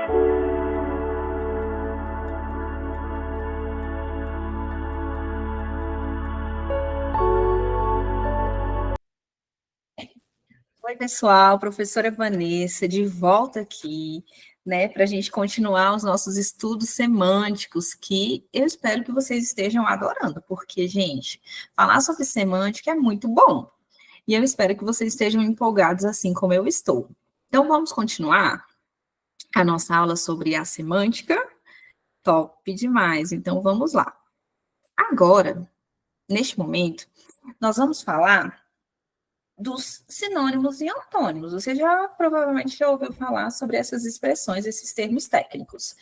Oi, pessoal, professora Vanessa, de volta aqui, né, para a gente continuar os nossos estudos semânticos, que eu espero que vocês estejam adorando, porque, gente, falar sobre semântica é muito bom, e eu espero que vocês estejam empolgados assim como eu estou. Então, vamos continuar a nossa aula sobre a semântica? Top demais, então vamos lá. Agora, neste momento, nós vamos falar dos sinônimos e antônimos. Você já provavelmente já ouviu falar sobre essas expressões, esses termos técnicos.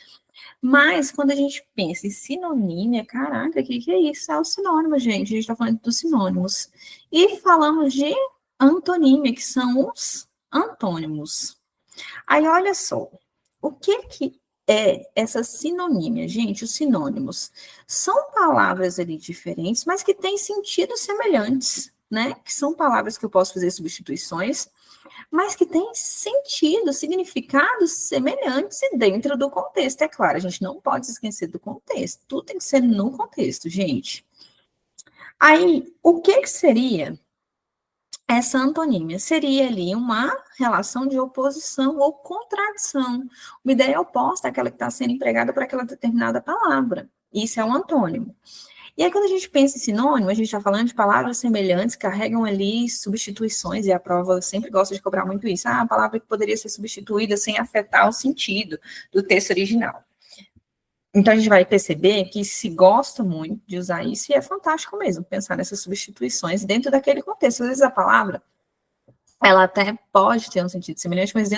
Mas quando a gente pensa em sinonímia, caraca, o que é isso? É o sinônimo, gente. A gente está falando dos sinônimos. E falamos de antonímia, que são os antônimos. Aí, olha só, o que é essa sinonímia? Gente, os sinônimos são palavras ali diferentes, mas que têm sentidos semelhantes, né? Que são palavras que eu posso fazer substituições, mas que têm sentido, significados semelhantes e dentro do contexto. É claro, a gente não pode se esquecer do contexto. Tudo tem que ser no contexto, gente. Aí, o que seria essa antonímia? Seria ali uma relação de oposição ou contradição, uma ideia oposta àquela que está sendo empregada para aquela determinada palavra. Isso é um antônimo. E aí, quando a gente pensa em sinônimo, a gente está falando de palavras semelhantes, carregam ali substituições, e a prova sempre gosta de cobrar muito isso. Ah, a palavra que poderia ser substituída sem afetar o sentido do texto original. Então, a gente vai perceber que se gosta muito de usar isso, e é fantástico mesmo pensar nessas substituições dentro daquele contexto. Às vezes a palavra, ela até pode ter um sentido semelhante, mas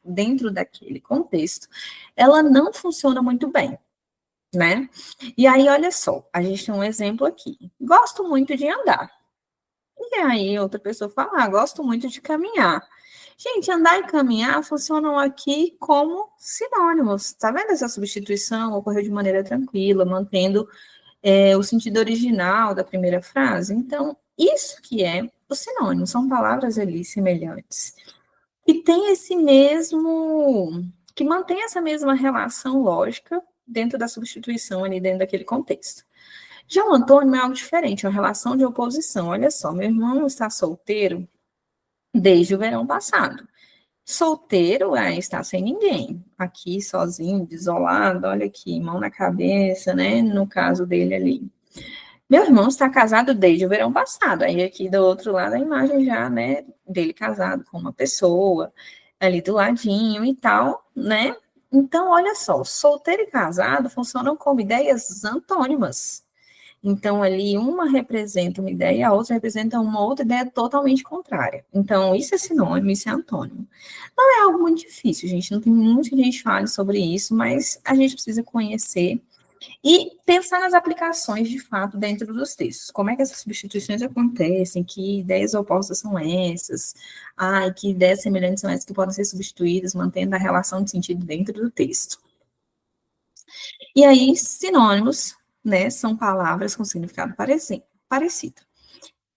dentro daquele contexto, ela não funciona muito bem, né? E aí, olha só, a gente tem um exemplo aqui. Gosto muito de andar. E aí, outra pessoa fala, gosto muito de caminhar. Gente, andar e caminhar funcionam aqui como sinônimos. Tá vendo essa substituição? Ocorreu de maneira tranquila, mantendo o sentido original da primeira frase. Então, isso que é o sinônimo, são palavras ali semelhantes. E tem esse mesmo, que mantém essa mesma relação lógica dentro da substituição ali, dentro daquele contexto. Já o antônimo é algo diferente, é uma relação de oposição. Olha só, meu irmão está solteiro desde o verão passado. Solteiro está sem ninguém, aqui sozinho, desolado, olha aqui, mão na cabeça, né? No caso dele ali. Meu irmão está casado desde o verão passado. Aí aqui do outro lado a imagem já, né, dele casado com uma pessoa, ali do ladinho e tal, né? Então, olha só, solteiro e casado funcionam como ideias antônimas. Então, ali, uma representa uma ideia e a outra representa uma outra ideia totalmente contrária. Então, isso é sinônimo, isso é antônimo. Não é algo muito difícil, gente, não tem muita gente que fale sobre isso, mas a gente precisa conhecer e pensar nas aplicações, de fato, dentro dos textos. Como é que essas substituições acontecem? Que ideias opostas são essas? E que ideias semelhantes são essas que podem ser substituídas, mantendo a relação de sentido dentro do texto? E aí, sinônimos, né, são palavras com significado parecido.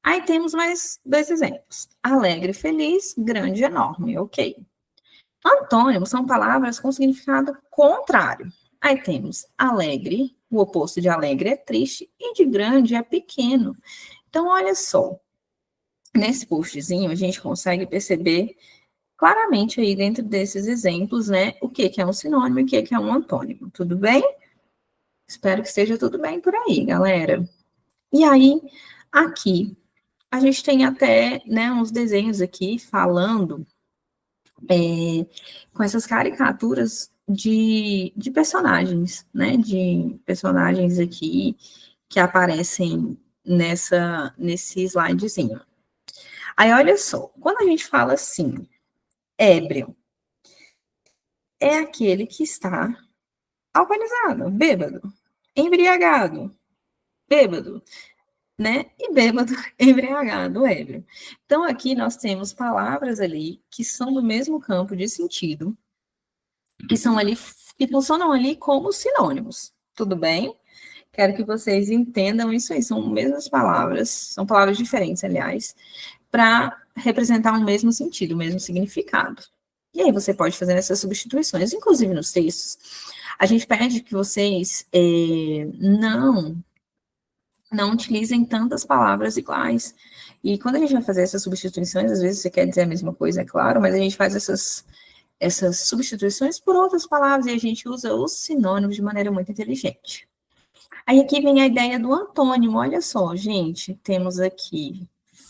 Aí temos mais dois exemplos. Alegre, feliz, grande, enorme, ok. Antônimos são palavras com significado contrário. Aí temos alegre, o oposto de alegre é triste, e de grande é pequeno. Então, olha só, nesse postzinho a gente consegue perceber claramente aí dentro desses exemplos, né, o que é um sinônimo e o que é um antônimo, tudo bem? Espero que esteja tudo bem por aí, galera. E aí, aqui, a gente tem até, né, uns desenhos aqui falando com essas caricaturas de personagens, né, de personagens aqui que aparecem nesse slidezinho. Aí, olha só, quando a gente fala assim, ébrio, é aquele que está alcoolizado, bêbado, embriagado, bêbado, né? E bêbado, embriagado, ébrio. Então, aqui nós temos palavras ali que são do mesmo campo de sentido, que são ali, que funcionam ali como sinônimos, tudo bem? Quero que vocês entendam isso aí, são mesmas palavras, são palavras diferentes, aliás, para representar o mesmo sentido, o mesmo significado. E aí você pode fazer essas substituições, inclusive nos textos. A gente pede que vocês não utilizem tantas palavras iguais. E quando a gente vai fazer essas substituições, às vezes você quer dizer a mesma coisa, é claro, mas a gente faz essas substituições por outras palavras e a gente usa os sinônimos de maneira muito inteligente. Aí aqui vem a ideia do antônimo, olha só, gente, temos aqui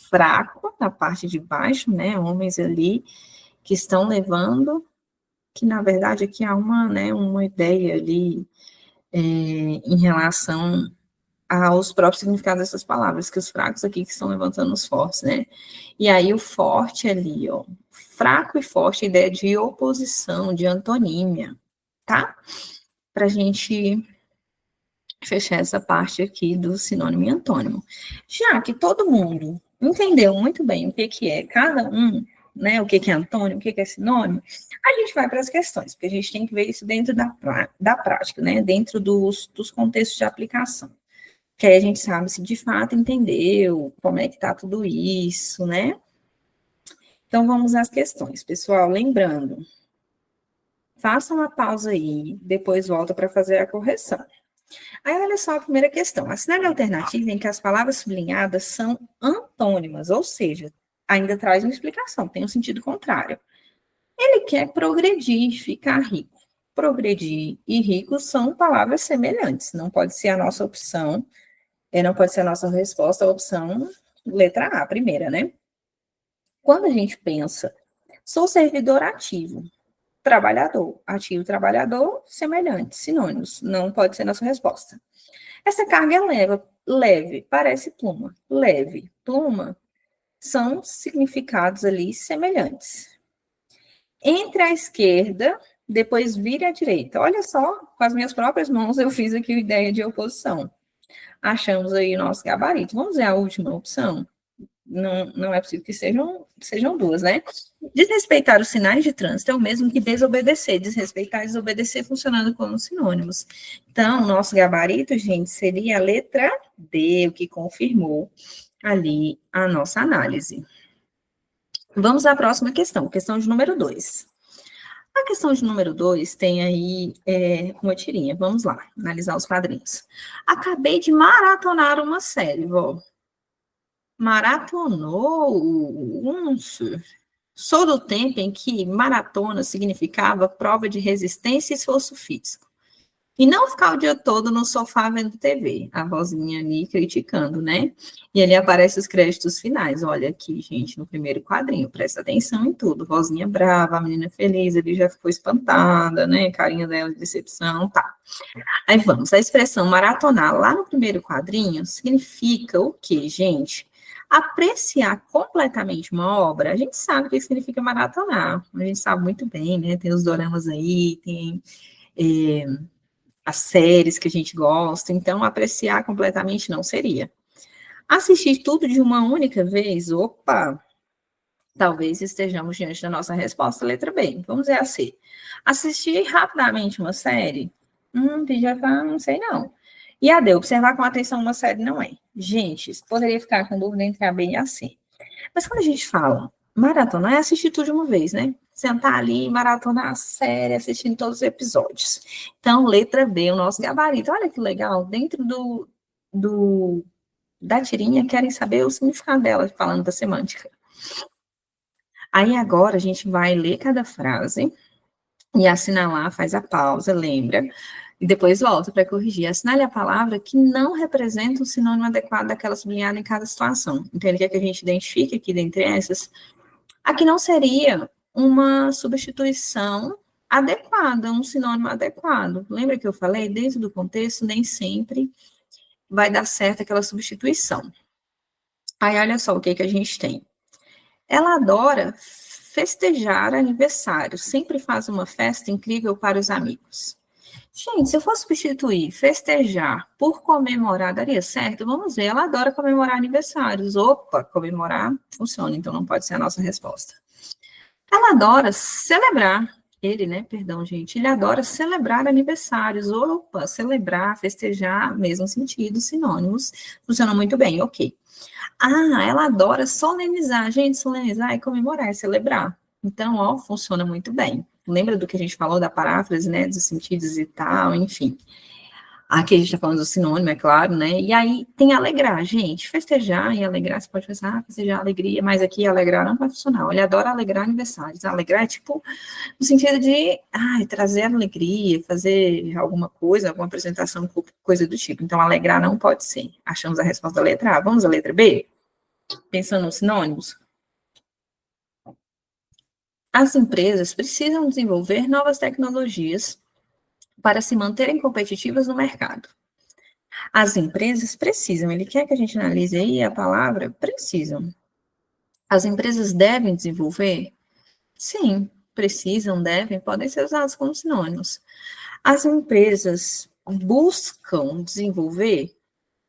fraco na parte de baixo, né, homens ali que estão levando, que na verdade aqui há uma ideia ali em relação aos próprios significados dessas palavras, que os fracos aqui que estão levantando os fortes, né? E aí o forte ali, ó, fraco e forte, a ideia de oposição, de antonímia, tá? Pra gente fechar essa parte aqui do sinônimo e antônimo. Já que todo mundo entendeu muito bem o que é cada um, né, o que é antônimo, o que é sinônimo, a gente vai para as questões, porque a gente tem que ver isso dentro da prática, né, dentro dos contextos de aplicação. Que aí a gente sabe se de fato entendeu, como é que está tudo isso, né? Então, vamos às questões. Pessoal, lembrando, faça uma pausa aí, depois volta para fazer a correção. Aí, olha só a primeira questão. Assinale a alternativa em que as palavras sublinhadas são antônimas, ou seja, ainda traz uma explicação, tem um sentido contrário. Ele quer progredir, ficar rico. Progredir e rico são palavras semelhantes, não pode ser a nossa opção, não pode ser a nossa resposta, a opção letra A, primeira, né? Quando a gente pensa, sou servidor ativo, ativo, trabalhador, semelhantes, sinônimos, não pode ser nossa resposta. Essa carga é leve, parece pluma. Leve, pluma, são significados ali semelhantes. Entre a esquerda, depois vire à direita. Olha só, com as minhas próprias mãos eu fiz aqui a ideia de oposição. Achamos aí o nosso gabarito. Vamos ver a última opção? Não é possível que sejam duas, né? Desrespeitar os sinais de trânsito é o mesmo que desobedecer. Desrespeitar e desobedecer funcionando como sinônimos. Então, nosso gabarito, gente, seria a letra D, o que confirmou ali a nossa análise. Vamos à próxima questão de número 2. A questão de número 2 tem aí uma tirinha. Vamos lá, analisar os quadrinhos. Acabei de maratonar uma série, vó. Maratonou? Sou do tempo em que maratona significava prova de resistência e esforço físico. E não ficar o dia todo no sofá vendo TV. A vozinha ali criticando, né? E ali aparecem os créditos finais. Olha aqui, gente, no primeiro quadrinho. Presta atenção em tudo. Vozinha brava, a menina feliz, ali já ficou espantada, né? Carinha dela de decepção, tá. Aí vamos. A expressão maratonar lá no primeiro quadrinho significa o quê, gente? Apreciar completamente uma obra, a gente sabe o que significa maratonar, a gente sabe muito bem, né? Tem os doramas aí, tem as séries que a gente gosta, então apreciar completamente não seria. Assistir tudo de uma única vez, opa, talvez estejamos diante da nossa resposta, letra B. Vamos ver a C. Assistir rapidamente uma série, já não sei não. E a D, observar com atenção uma série não é. Gente, poderia ficar com dúvida entre a B e a C. Mas quando a gente fala maratona, é assistir tudo de uma vez, né? Sentar ali e maratonar a série, assistindo todos os episódios. Então, letra B, o nosso gabarito. Olha que legal, dentro da tirinha, querem saber o significado dela, falando da semântica. Aí agora a gente vai ler cada frase e assinalar, faz a pausa, lembra? E depois volta para corrigir. Assinale a palavra que não representa um sinônimo adequado daquela sublinhada em cada situação. Então, ele quer que a gente identifique aqui dentre essas a que não seria uma substituição adequada, um sinônimo adequado. Lembra que eu falei? Dentro do contexto, nem sempre vai dar certo aquela substituição. Aí, olha só o que a gente tem. Ela adora festejar aniversário, sempre faz uma festa incrível para os amigos. Gente, se eu for substituir festejar por comemorar, daria certo? Vamos ver, ela adora comemorar aniversários. Opa, comemorar funciona, então não pode ser a nossa resposta. Ela adora celebrar, ele adora celebrar aniversários. Opa, celebrar, festejar, mesmo sentido, sinônimos, funcionam muito bem, ok. Ela adora solenizar. Gente, solenizar é comemorar, é celebrar. Então, ó, funciona muito bem. Lembra do que a gente falou da paráfrase, né, dos sentidos e tal, enfim. Aqui a gente está falando do sinônimo, é claro, né? E aí tem alegrar, gente. Festejar e alegrar, você pode pensar, festejar, alegria, mas aqui alegrar não vai funcionar. Ele adora alegrar aniversários. Alegrar é tipo no sentido de trazer alegria, fazer alguma coisa, alguma apresentação, coisa do tipo. Então, alegrar não pode ser. Achamos a resposta da letra A. Vamos à letra B? Pensando nos sinônimos. As empresas precisam desenvolver novas tecnologias para se manterem competitivas no mercado. As empresas precisam, ele quer que a gente analise aí a palavra precisam. As empresas devem desenvolver? Sim, precisam, devem, podem ser usados como sinônimos. As empresas buscam desenvolver?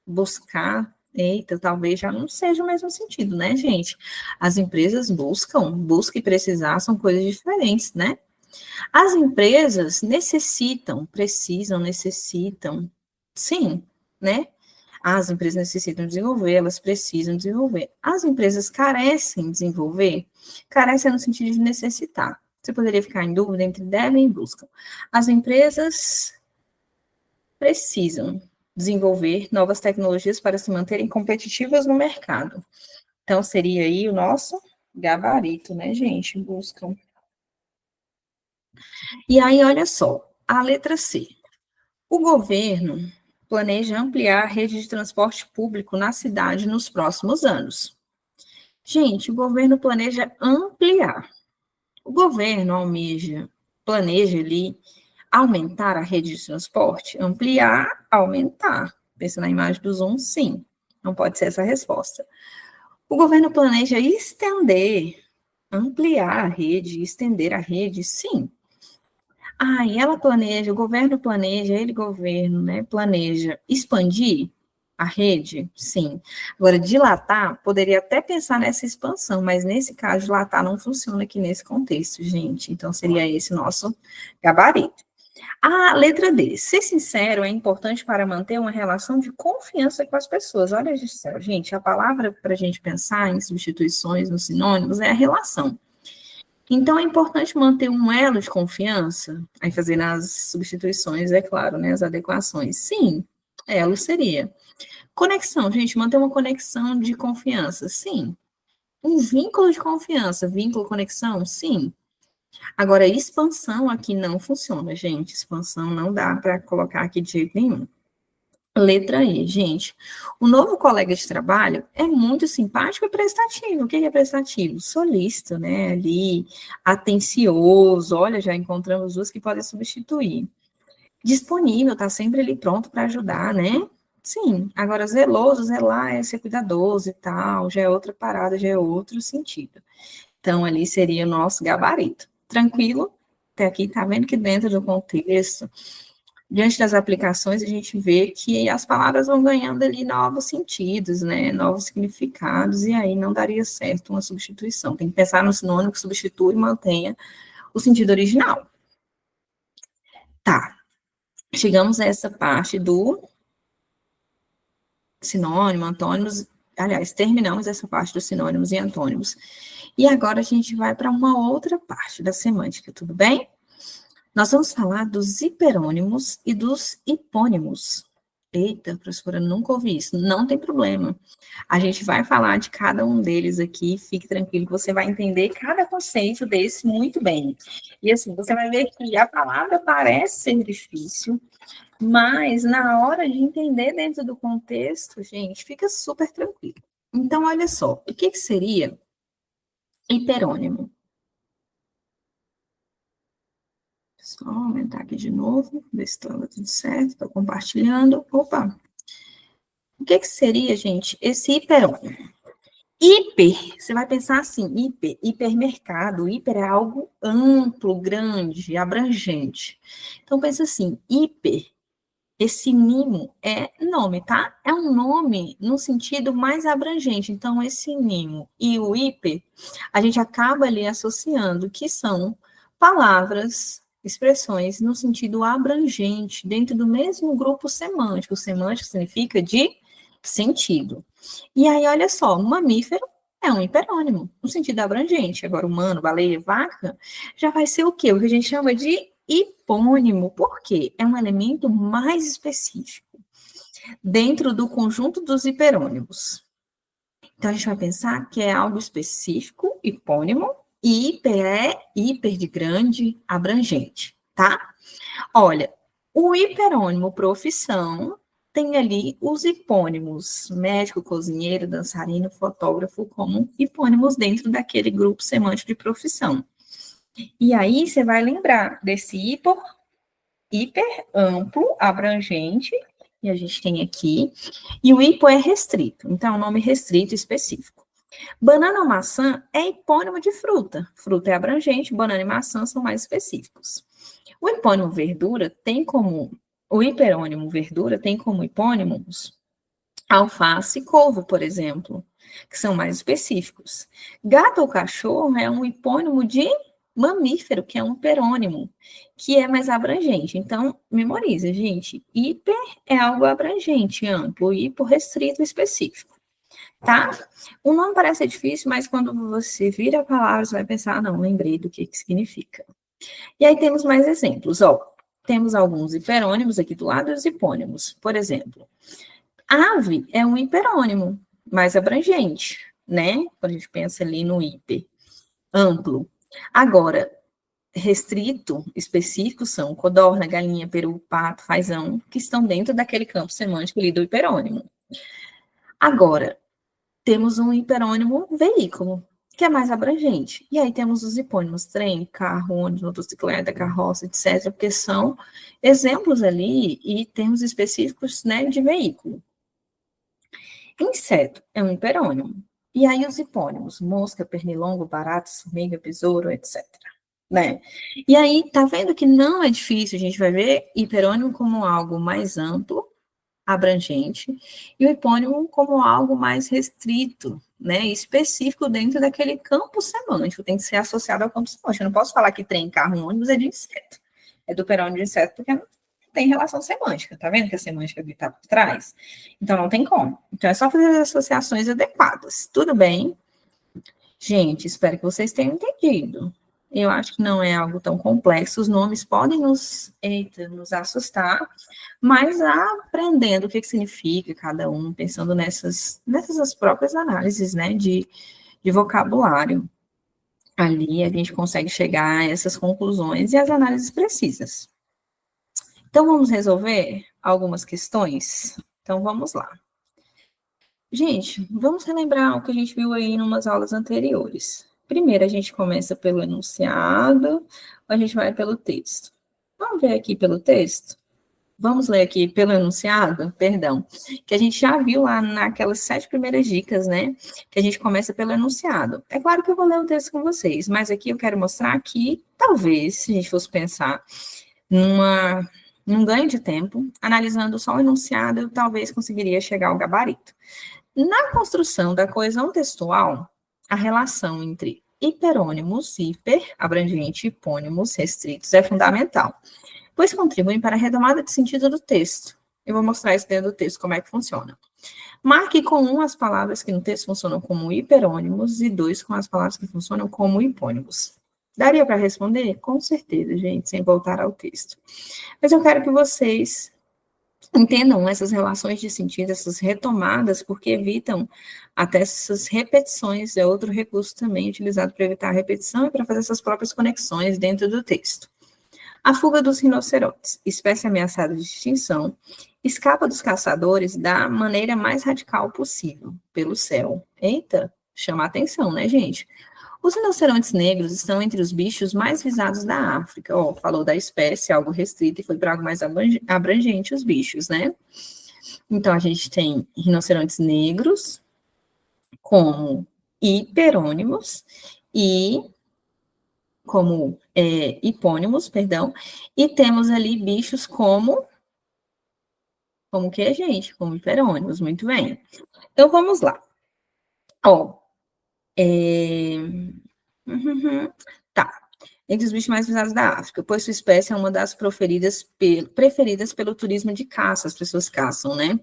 Buscar, eita, talvez já não seja o mesmo sentido, né, gente? As empresas busca e precisar são coisas diferentes, né? As empresas necessitam, precisam, necessitam, sim, né? As empresas necessitam desenvolver, elas precisam desenvolver. As empresas carecem desenvolver, carecem no sentido de necessitar. Você poderia ficar em dúvida entre devem e buscam. As empresas precisam desenvolver novas tecnologias para se manterem competitivas no mercado. Então, seria aí o nosso gabarito, né, gente? Buscam. E aí, olha só, a letra C. O governo planeja ampliar a rede de transporte público na cidade nos próximos anos. Gente, o governo planeja ampliar. O governo planeja ali aumentar a rede de transporte? Ampliar, aumentar. Pensa na imagem do Zoom, sim. Não pode ser essa a resposta. O governo planeja estender, ampliar a rede, estender a rede? Sim. E ela planeja, o governo planeja, ele governo, né, planeja expandir a rede? Sim. Agora, dilatar, poderia até pensar nessa expansão, mas nesse caso, dilatar não funciona aqui nesse contexto, gente. Então, seria esse nosso gabarito. A letra D. Ser sincero é importante para manter uma relação de confiança com as pessoas. Olha, gente, a palavra para a gente pensar em substituições, nos sinônimos, é a relação. Então, é importante manter um elo de confiança, aí fazendo as substituições, é claro, né, as adequações. Sim, elo seria. Conexão, gente, manter uma conexão de confiança, sim. Um vínculo de confiança, vínculo, conexão, sim. Agora, expansão aqui não funciona, gente. Expansão não dá para colocar aqui de jeito nenhum. Letra E, gente. O novo colega de trabalho é muito simpático e prestativo. O que é prestativo? Solícito, né? Ali, atencioso. Olha, já encontramos duas que podem substituir. Disponível, tá sempre ali pronto para ajudar, né? Sim. Agora, zeloso, zelar é ser cuidadoso e tal. Já é outra parada, já é outro sentido. Então, ali seria o nosso gabarito. Tranquilo? Até aqui, tá vendo que dentro do contexto, diante das aplicações, a gente vê que as palavras vão ganhando ali novos sentidos, né? Novos significados, e aí não daria certo uma substituição. Tem que pensar no sinônimo que substitui e mantenha o sentido original. Tá. Chegamos a essa parte do sinônimo, antônimos. Aliás, terminamos essa parte dos sinônimos e antônimos. E agora a gente vai para uma outra parte da semântica, tudo bem? Nós vamos falar dos hiperônimos e dos hipônimos. Eita, professora, nunca ouvi isso. Não tem problema. A gente vai falar de cada um deles aqui, fique tranquilo que você vai entender cada conceito desse muito bem. E assim, você vai ver que a palavra parece ser difícil, mas na hora de entender dentro do contexto, gente, fica super tranquilo. Então, olha só, o que seria hiperônimo? Só aumentar aqui de novo, ver se está tudo certo, estou compartilhando. Opa! O que seria, gente, esse hiperônimo? Hiper, você vai pensar assim, hipermercado, hiper é algo amplo, grande, abrangente. Então, pensa assim, hiper, esse nimo é nome, tá? É um nome no sentido mais abrangente. Então, esse nimo e o hiper, a gente acaba ali associando que são palavras, expressões no sentido abrangente, dentro do mesmo grupo semântico. Semântico significa de sentido. E aí, olha só, mamífero, é um hiperônimo, no sentido abrangente. Agora, humano, baleia, vaca, já vai ser o quê? O que a gente chama de hipônimo. Por quê? É um elemento mais específico dentro do conjunto dos hiperônimos. Então, a gente vai pensar que é algo específico, hipônimo, e hiper é hiper de grande, abrangente, tá? Olha, o hiperônimo profissão tem ali os hipônimos, médico, cozinheiro, dançarino, fotógrafo, como hipônimos dentro daquele grupo semântico de profissão. E aí você vai lembrar desse hiper amplo, abrangente, e a gente tem aqui, e o hipo é restrito, então é um nome restrito específico. Banana ou maçã é hipônimo de fruta. Fruta é abrangente, banana e maçã são mais específicos. O hipônimo verdura tem como o hiperônimo verdura tem como hipônimos alface e couve, por exemplo, que são mais específicos. Gato ou cachorro é um hipônimo de mamífero, que é um hiperônimo, que é mais abrangente. Então, memoriza, gente. Hiper é algo abrangente, amplo, hipo restrito específico. Tá? O nome parece difícil, mas quando você vira a palavra, você vai pensar, ah, não, lembrei do que significa. E aí temos mais exemplos, ó. Temos alguns hiperônimos aqui do lado e os hipônimos. Por exemplo, ave é um hiperônimo mais abrangente, né? Quando a gente pensa ali no hiper, amplo. Agora, restrito, específico, são codorna, galinha, peru, pato, fazão, que estão dentro daquele campo semântico ali do hiperônimo. Agora, temos um hiperônimo veículo, que é mais abrangente. E aí temos os hipônimos trem, carro, ônibus, motocicleta, carroça, etc., porque são exemplos ali e termos específicos, né, de veículo. Inseto é um hiperônimo. E aí os hipônimos, mosca, pernilongo, barata, formiga, besouro, etc., né? E aí, tá vendo que não é difícil, a gente vai ver hiperônimo como algo mais amplo, abrangente, e o hipônimo como algo mais restrito, né, específico dentro daquele campo semântico, tem que ser associado ao campo semântico. Eu não posso falar que trem, carro, ônibus é de inseto, é do hiperônimo de inseto, porque não tem relação semântica, tá vendo que a semântica está por trás? Então não tem como. Então é só fazer as associações adequadas. Tudo bem? Gente, espero que vocês tenham entendido. Eu acho que não é algo tão complexo. Os nomes podem nos assustar, mas aprendendo o que significa cada um, pensando nessas próprias análises, né, de vocabulário. Ali a gente consegue chegar a essas conclusões e as análises precisas. Então, vamos resolver algumas questões? Então, vamos lá. Gente, vamos relembrar o que a gente viu aí em umas aulas anteriores. Primeiro, a gente começa pelo enunciado, a gente vai pelo texto. Vamos ver aqui pelo texto? Vamos ler aqui pelo enunciado, perdão, que a gente já viu lá naquelas 7 primeiras dicas, né? Que a gente começa pelo enunciado. É claro que eu vou ler o texto com vocês, mas aqui eu quero mostrar que, talvez, se a gente fosse pensar num ganho de tempo, analisando só o enunciado, eu talvez conseguiria chegar ao gabarito. Na construção da coesão textual, a relação entre hiperônimos, hiper, abrangente, e hipônimos, restritos, é fundamental, pois contribuem para a retomada de sentido do texto. Eu vou mostrar isso dentro do texto, como é que funciona. Marque com 1 as palavras que no texto funcionam como hiperônimos e 2 com as palavras que funcionam como hipônimos. Daria para responder? Com certeza, gente, sem voltar ao texto. Mas eu quero que vocês entendam essas relações de sentido, essas retomadas, porque evitam até essas repetições, é outro recurso também utilizado para evitar a repetição e para fazer essas próprias conexões dentro do texto. A fuga dos rinocerontes, espécie ameaçada de extinção, escapa dos caçadores da maneira mais radical possível, pelo céu. Eita, chama a atenção, né, gente? Os rinocerontes negros estão entre os bichos mais visados da África. Ó, falou da espécie, algo restrito, e foi para algo mais abrangente, os bichos, né? Então, a gente tem rinocerontes negros como hiperônimos e como hipônimos, perdão, e temos ali bichos como que, gente? Como hiperônimos, muito bem. Então, vamos lá. Ó, uhum, tá. entre os bichos mais visados da África, pois sua espécie é uma das preferidas pelo turismo de caça, as pessoas caçam, né?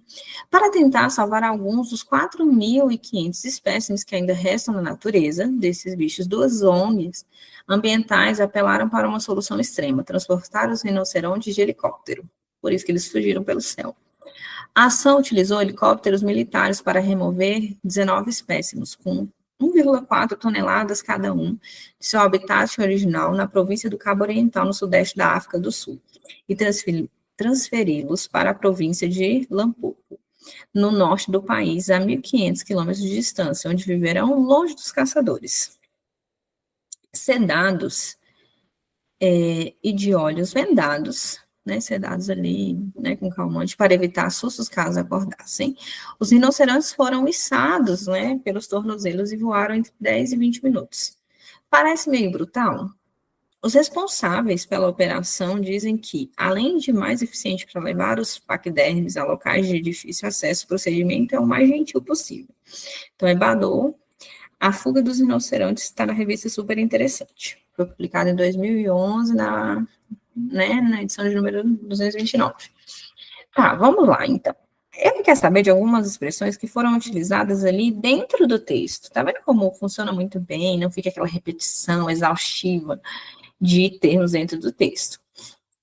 Para tentar salvar alguns dos 4.500 espécimes que ainda restam na natureza desses bichos, duas ONGs ambientais apelaram para uma solução extrema, transportar os rinocerontes de helicóptero. Por isso que eles fugiram pelo céu. A ação utilizou helicópteros militares para remover 19 espécimes, com 1,4 toneladas cada um, de seu habitat original na província do Cabo Oriental, no sudeste da África do Sul, e transferi-los para a província de Lampopo, no norte do país, a 1.500 quilômetros de distância, onde viverão longe dos caçadores. Sedados e de olhos vendados, né, sedados ali, né, com calmante, para evitar sustos caso acordassem. Os rinocerontes foram içados, né, pelos tornozelos e voaram entre 10 e 20 minutos. Parece meio brutal? Os responsáveis pela operação dizem que, além de mais eficiente para levar os paquidermes a locais de difícil acesso, o procedimento é o mais gentil possível. Então, Ebadou, A Fuga dos Rinocerontes, está na revista Super Interessante. Foi publicado em 2011, na edição de número 229. Tá, vamos lá, então. Ele quer saber de algumas expressões que foram utilizadas ali dentro do texto. Tá vendo como funciona muito bem, não fica aquela repetição exaustiva de termos dentro do texto.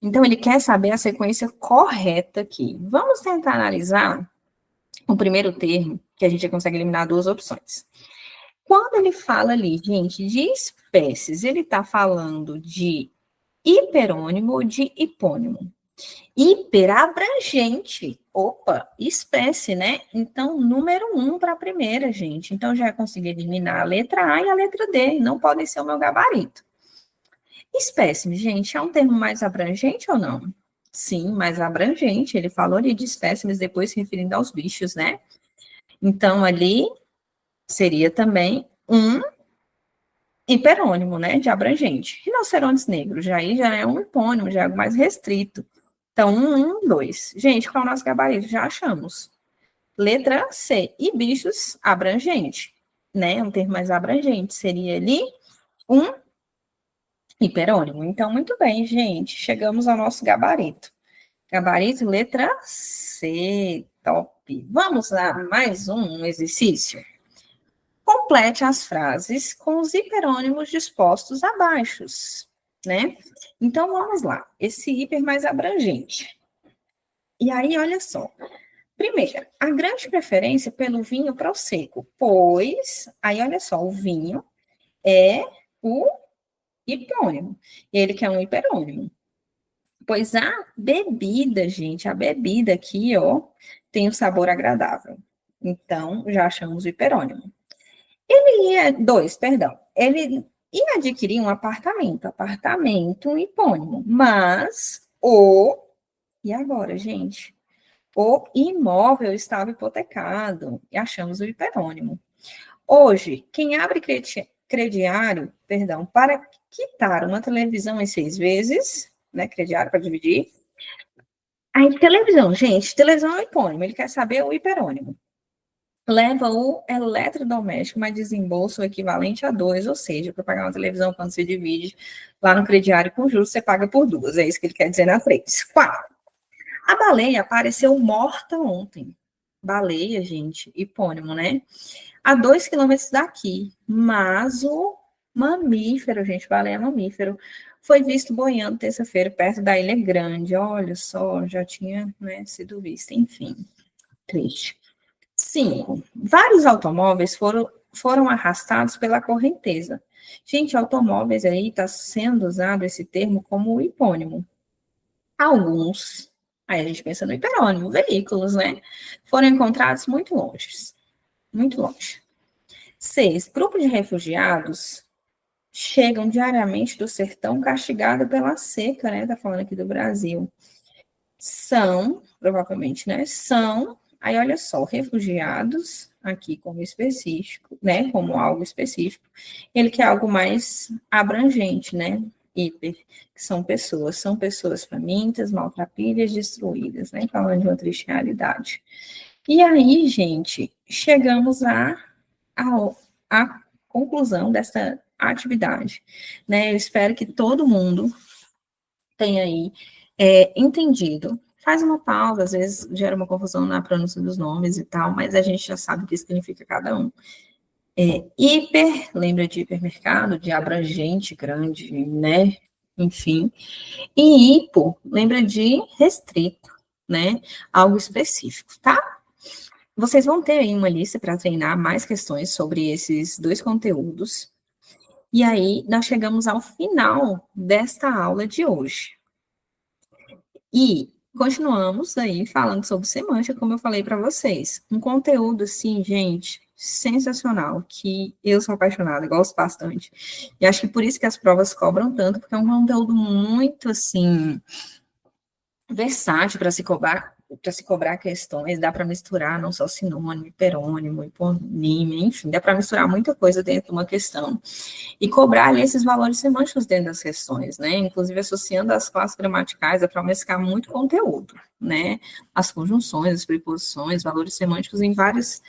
Então, ele quer saber a sequência correta aqui. Vamos tentar analisar o primeiro termo, que a gente já consegue eliminar duas opções. Quando ele fala ali, gente, de espécies, ele está falando de hiperônimo ou de hipônimo? Hiperabrangente. Opa, espécie, né? Então, número 1 para a primeira, gente. Então, já consegui eliminar a letra A e a letra D. Não podem ser o meu gabarito. Espécime, gente, é um termo mais abrangente ou não? Sim, mais abrangente. Ele falou ali de espécimes, depois se referindo aos bichos, né? Então, ali seria também um hiperônimo, né? De abrangente. Rinocerontes negros, já aí já é um hipônimo, já é algo mais restrito. Então, 2. Gente, qual é o nosso gabarito? Já achamos. Letra C. E bichos abrangente, né? Um termo mais abrangente. Seria ali um hiperônimo. Então, muito bem, gente. Chegamos ao nosso gabarito. Gabarito, letra C. Top. Vamos lá, mais um exercício. Complete as frases com os hiperônimos dispostos abaixo, né? Então, vamos lá. Esse hiper mais abrangente. E aí, olha só. Primeiro, a grande preferência pelo vinho prosecco, pois, aí olha só, o vinho é o hipônimo, ele que é um hiperônimo. Pois a bebida, gente, a bebida aqui, ó, tem um sabor agradável. Então, já achamos o hiperônimo. Ele ia adquirir um apartamento, um hipônimo, mas e agora, gente? O imóvel estava hipotecado e achamos o hiperônimo. Hoje, quem abre crediário, para quitar uma televisão em 6 vezes, né, crediário para dividir. Aí, televisão, gente, televisão é o hipônimo, ele quer saber o hiperônimo. Leva o eletrodoméstico, mas desembolsa o equivalente a 2, ou seja, para pagar uma televisão, quando você divide lá no crediário com juros, você paga por 2, é isso que ele quer dizer na 3. 4. A baleia apareceu morta ontem. Baleia, gente, hipônimo, né? A 2 quilômetros daqui, mas o mamífero, gente, baleia mamífero, foi visto boiando terça-feira perto da Ilha Grande. Olha só, já tinha, né, sido visto, enfim, triste. 5. Vários automóveis foram arrastados pela correnteza. Gente, automóveis aí está sendo usado esse termo como hipônimo. Alguns, aí a gente pensa no hiperônimo, veículos, né? Foram encontrados muito longe. Muito longe. 6. Grupos de refugiados chegam diariamente do sertão castigado pela seca, né? Tá falando aqui do Brasil. Provavelmente, né? Aí olha só, refugiados, aqui como específico, né? Como algo específico. Ele quer algo mais abrangente, né? Hiper, que são pessoas famintas, maltrapilhas, destruídas, né? Falando de uma triste realidade. E aí, gente, chegamos à conclusão dessa atividade, né? Eu espero que todo mundo tenha aí entendido. Faz uma pausa, às vezes gera uma confusão na pronúncia dos nomes e tal, mas a gente já sabe o que significa cada um. Hiper, lembra de hipermercado, de abrangente, grande, né? Enfim. E hipo, lembra de restrito, né? Algo específico, tá? Vocês vão ter aí uma lista para treinar mais questões sobre esses dois conteúdos. E aí, nós chegamos ao final desta aula de hoje. E continuamos aí falando sobre semântica, como eu falei para vocês. Um conteúdo, assim, gente, sensacional, que eu sou apaixonada, gosto bastante. E acho que por isso que as provas cobram tanto, porque é um conteúdo muito, assim, versátil para se cobrar questões, dá para misturar não só sinônimo, hiperônimo, hiponímio, enfim, dá para misturar muita coisa dentro de uma questão e cobrar ali esses valores semânticos dentro das questões, né? Inclusive associando as classes gramaticais, é para mesclar muito conteúdo, né? As conjunções, as preposições, valores semânticos em vários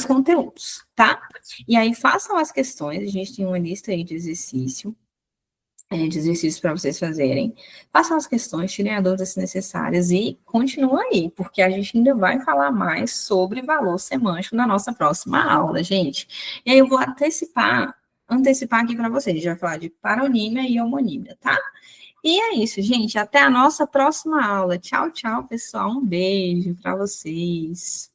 conteúdos, tá? E aí façam as questões, a gente tem uma lista aí de exercícios para vocês fazerem. Façam as questões, tirem as dúvidas necessárias e continuem aí, porque a gente ainda vai falar mais sobre valor semântico na nossa próxima aula, gente. E aí eu vou antecipar aqui para vocês. A gente vai falar de paronímia e homonímia, tá? E é isso, gente. Até a nossa próxima aula. Tchau, tchau, pessoal. Um beijo para vocês.